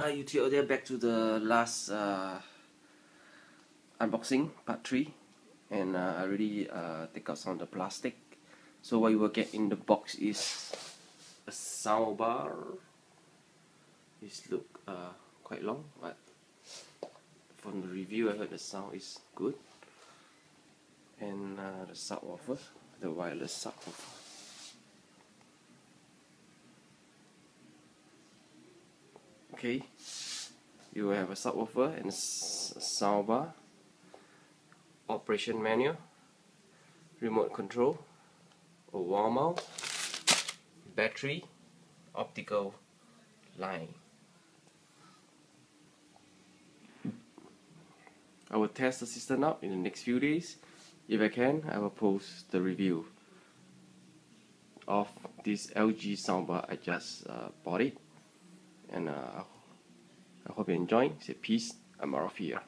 Hi YouTube, there back to the last unboxing part 3, and I already take out some of the plastic. So what you will get in the box is a sound bar. This look quite long, but from the review I heard the sound is good. And the subwoofer, the wireless subwoofer. Okay, you will have a subwoofer and a soundbar, operation manual, remote control, a wall mount, battery, optical line. I will test the system out in the next few days. If I can, I will post the review of this LG soundbar. I just bought it, and I hope you enjoy. Say peace. I'm out of here.